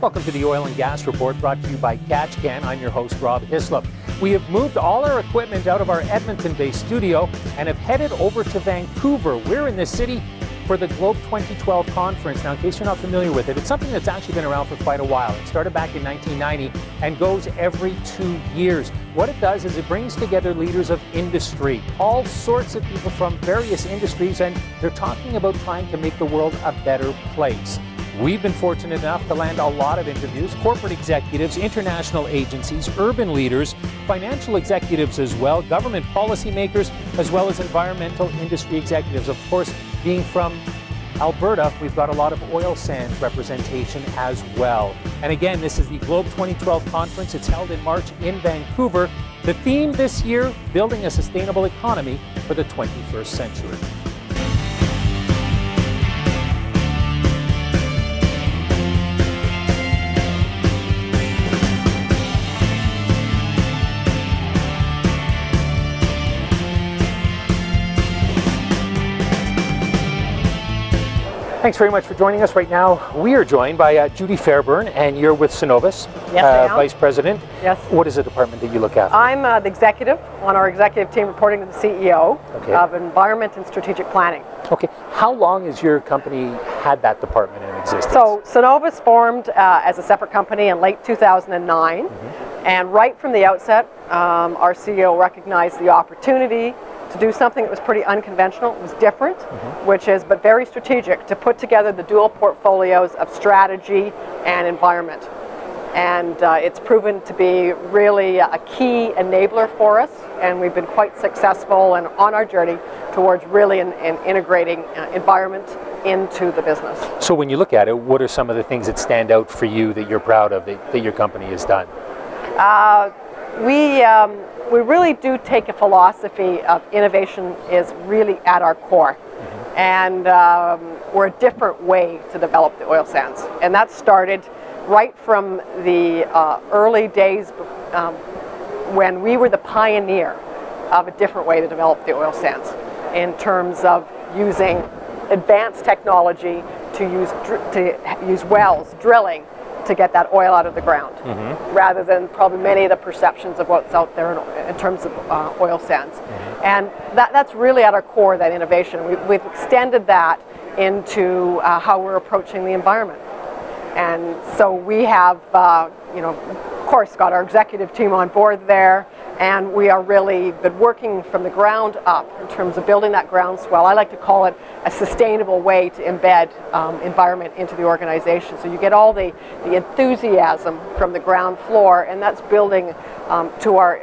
Welcome to the Oil and Gas Report, brought to you by Katch. I'm your host, Rob Hislop. We have moved all our equipment out of our Edmonton-based studio and have headed over to Vancouver. We're in this city for the Globe 2012 conference. Now, in case you're not familiar with it, it's something that's actually been around for quite a while. It started back in 1990 and goes every 2 years. What it does is it brings together leaders of industry, all sorts of people from various industries, and they're talking about trying to make the world a better place. We've been fortunate enough to land a lot of interviews, corporate executives, international agencies, urban leaders, financial executives as well, government policymakers, as well as environmental industry executives. Of course, being from Alberta, we've got a lot of oil sands representation as well. And again, this is the Globe 2012 conference. It's held in March in Vancouver. The theme this year, building a sustainable economy for the 21st century. Thanks very much for joining us. Right now, we are joined by Judy Fairburn, and you're with Cenovus, Vice President. Yes. What is the department that you look after? I'm the executive on our executive team, reporting to the CEO of Environment and Strategic Planning. Okay. How long has your company had that department in existence? So Cenovus formed as a separate company in late 2009, and right from the outset, our CEO recognized the opportunity to do something that was pretty unconventional. It was different, but very strategic, to put together the dual portfolios of strategy and environment. And it's proven to be really a key enabler for us, and we've been quite successful and on our journey towards really integrating environment into the business. So when you look at it, what are some of the things that stand out for you that you're proud of that your company has done? We really do take a philosophy of innovation is really at our core. And we're a different way to develop the oil sands. And that started right from the early days when we were the pioneer of a different way to develop the oil sands, in terms of using advanced technology to use wells, drilling, to get that oil out of the ground, rather than probably many of the perceptions of what's out there in terms of oil sands. And that's really at our core, that innovation. We've extended that into how we're approaching the environment. And so we have, of course, got our executive team on board there, and we are really been working from the ground up in terms of building that groundswell. I like to call it a sustainable way to embed environment into the organization. So you get all the enthusiasm from the ground floor, and that's building to our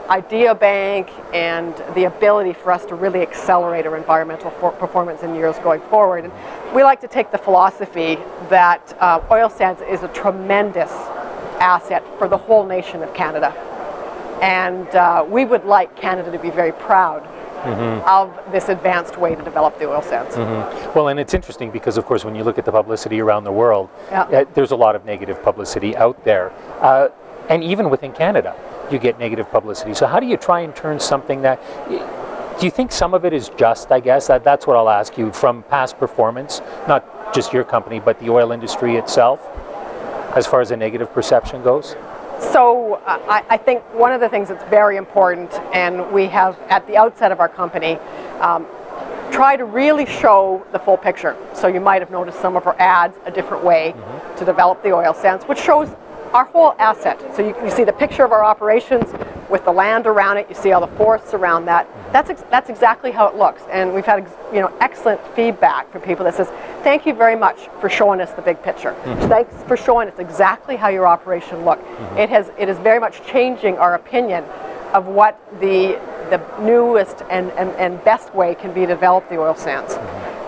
idea bank and the ability for us to really accelerate our environmental performance in years going forward. And we like to take the philosophy that oil sands is a tremendous asset for the whole nation of Canada. And we would like Canada to be very proud of this advanced way to develop the oil sands. Well, and it's interesting because, of course, when you look at the publicity around the world, there's a lot of negative publicity out there. And even within Canada, you get negative publicity. So how do you try and turn something that... Do you think some of it is just, I guess, that's what I'll ask you, from past performance, not just your company, but the oil industry itself, as far as a negative perception goes? So I think one of the things that's very important, and we have at the outset of our company, try to really show the full picture. So you might have noticed some of our ads, a different way to develop the oil sands, which shows our whole asset. So you see the picture of our operations with the land around it. You see all the forests around that. That's exactly how it looks. And we've had excellent feedback from people that says, "Thank you very much for showing us the big picture. Thanks for showing us exactly how your operation looked." It is very much changing our opinion of what the newest and best way can be to develop the oil sands.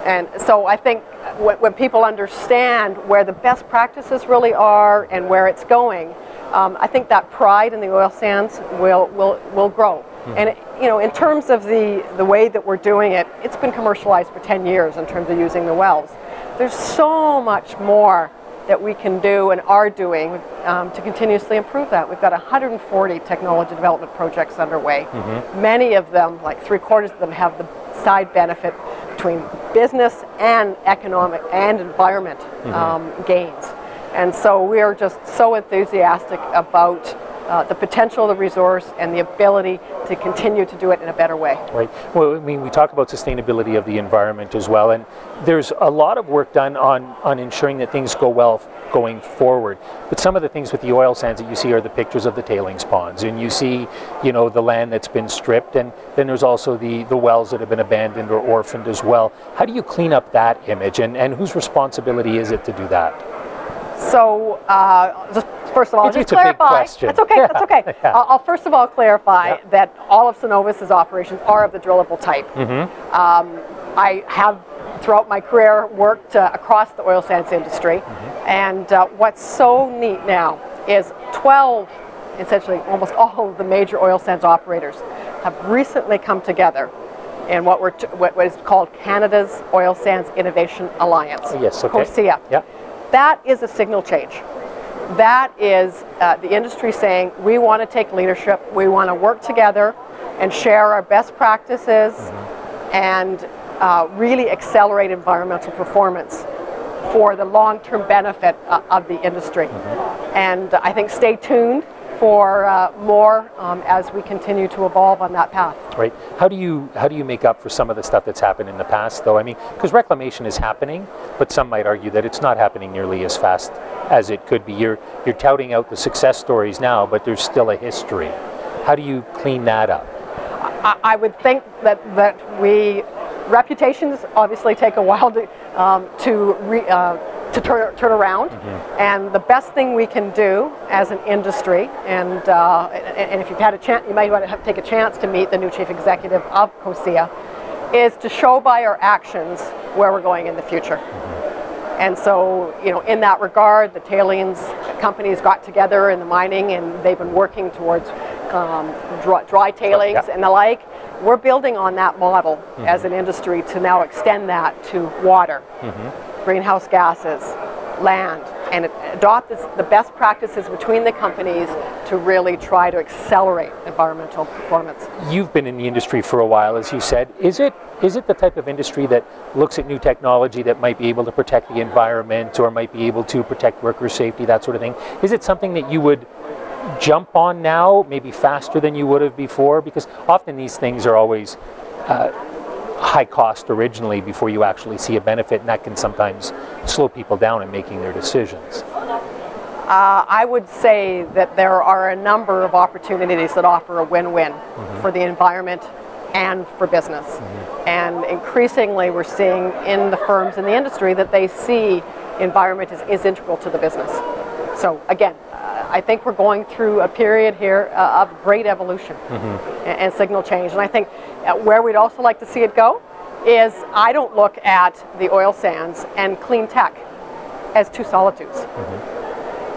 And so I think when people understand where the best practices really are and where it's going, I think that pride in the oil sands will grow. And in terms of the way that we're doing it, it's been commercialized for 10 years in terms of using the wells. There's so much more that we can do and are doing to continuously improve that. We've got 140 technology development projects underway. Many of them, like 3/4 of them, have the side benefit between business and economic and environment gains. And so we are just so enthusiastic about the potential of the resource and the ability to continue to do it in a better way. Right. Well, I mean, we talk about sustainability of the environment as well, and there's a lot of work done on ensuring that things go well going forward. But some of the things with the oil sands that you see are the pictures of the tailings ponds, and you see, you know, the land that's been stripped, and then there's also the wells that have been abandoned or orphaned as well. How do you clean up that image, and whose responsibility is it to do that? So, just first of all, just clarify. It's a big question. That's okay. That's okay. Yeah. I'll first of all clarify that all of Cenovus's operations are of the drillable type. I have, throughout my career, worked across the oil sands industry, and what's so neat now is 12, essentially almost all of the major oil sands operators have recently come together in what is called Canada's Oil Sands Innovation Alliance. Yes. Okay. COSIA. Yeah. That is a signal change. That is the industry saying, we want to take leadership, we want to work together and share our best practices and really accelerate environmental performance for the long-term benefit of the industry. And I think stay tuned for more as we continue to evolve on that path. Right. How do you make up for some of the stuff that's happened in the past, though? I mean, because reclamation is happening, but some might argue that it's not happening nearly as fast as it could be. You're touting out the success stories now, but there's still a history. How do you clean that up? I would think that reputations obviously take a while to turn around, and the best thing we can do as an industry, and if you've had a chance, you might want to take a chance to meet the new chief executive of COSIA, is to show by our actions where we're going in the future. And so, you know, in that regard, the tailings companies got together in the mining, and they've been working towards dry tailings and the like. We're building on that model as an industry to now extend that to water, greenhouse gases, land, and adopt the best practices between the companies to really try to accelerate environmental performance. You've been in the industry for a while, as you said. Is it the type of industry that looks at new technology that might be able to protect the environment or might be able to protect worker safety, that sort of thing? Is it something that you would jump on now, maybe faster than you would have before? Because often these things are always high cost originally before you actually see a benefit, and that can sometimes slow people down in making their decisions. I would say that there are a number of opportunities that offer a win-win for the environment and for business. And increasingly we're seeing in the firms in the industry that they see environment is integral to the business. So again, I think we're going through a period here of great evolution and signal change. And I think where we'd also like to see it go is, I don't look at the oil sands and clean tech as two solitudes.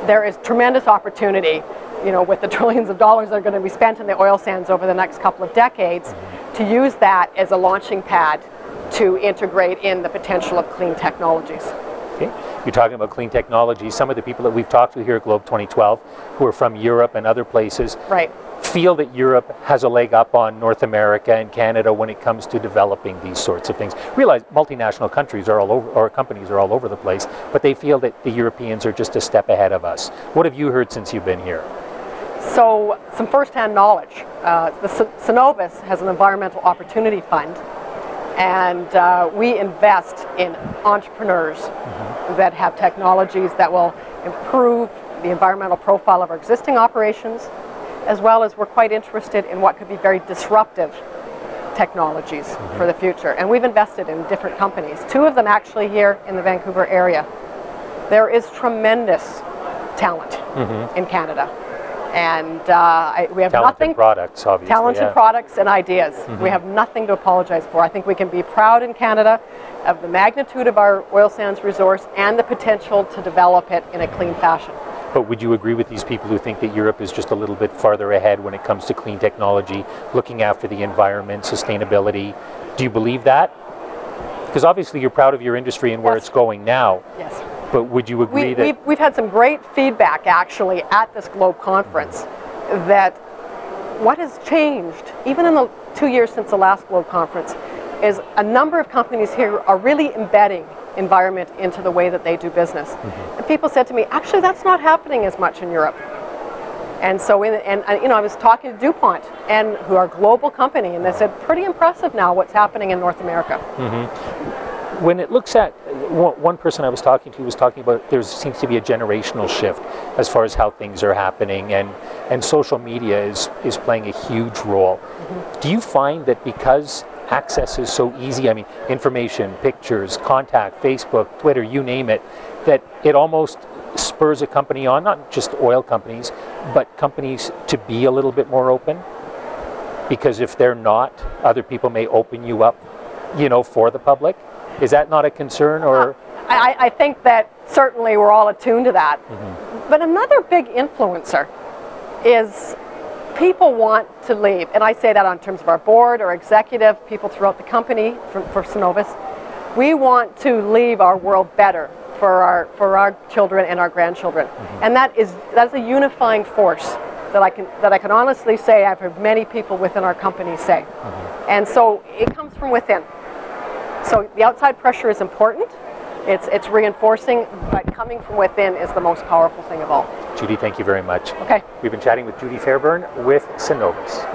There is tremendous opportunity, you know, with the trillions of dollars that are going to be spent in the oil sands over the next couple of decades, to use that as a launching pad to integrate in the potential of clean technologies. Okay. You're talking about clean technology. Some of the people that we've talked to here at Globe 2012, who are from Europe and other places, feel that Europe has a leg up on North America and Canada when it comes to developing these sorts of things. Realize multinational countries are all over, or companies are all over the place, but they feel that the Europeans are just a step ahead of us. What have you heard since you've been here? So, some first-hand knowledge. The Cenovus has an environmental opportunity fund, and we invest in entrepreneurs that have technologies that will improve the environmental profile of our existing operations, as well as we're quite interested in what could be very disruptive technologies for the future. And we've invested in different companies, two of them actually here in the Vancouver area. There is tremendous talent in Canada. And we have talented products, obviously. Talented products and ideas. We have nothing to apologize for. I think we can be proud in Canada of the magnitude of our oil sands resource and the potential to develop it in a clean fashion. But would you agree with these people who think that Europe is just a little bit farther ahead when it comes to clean technology, looking after the environment, sustainability? Do you believe that? Because obviously you're proud of your industry and where it's going now. Yes. But would you agree that... We've had some great feedback actually at this Globe conference that what has changed, even in the 2 years since the last Globe conference, is a number of companies here are really embedding environment into the way that they do business. And people said to me, actually, that's not happening as much in Europe. And so, I was talking to DuPont, and who are a global company, and they said, pretty impressive now what's happening in North America. When it looks at, one person I was talking to was talking about there seems to be a generational shift as far as how things are happening, and social media is playing a huge role. Do you find that because access is so easy, I mean, information, pictures, contact, Facebook, Twitter, you name it, that it almost spurs a company on, not just oil companies, but companies to be a little bit more open? Because if they're not, other people may open you up, for the public. Is that not a concern? Or I think that certainly we're all attuned to that. But another big influencer is people want to leave, and I say that on terms of our board, our executive, people throughout the company for Cenovus. We want to leave our world better for our children and our grandchildren, and that's a unifying force that I can honestly say I've heard many people within our company say, and so it comes from within. So the outside pressure is important. It's reinforcing, but coming from within is the most powerful thing of all. Judy, thank you very much. Okay. We've been chatting with Judy Fairburn with Cenovus.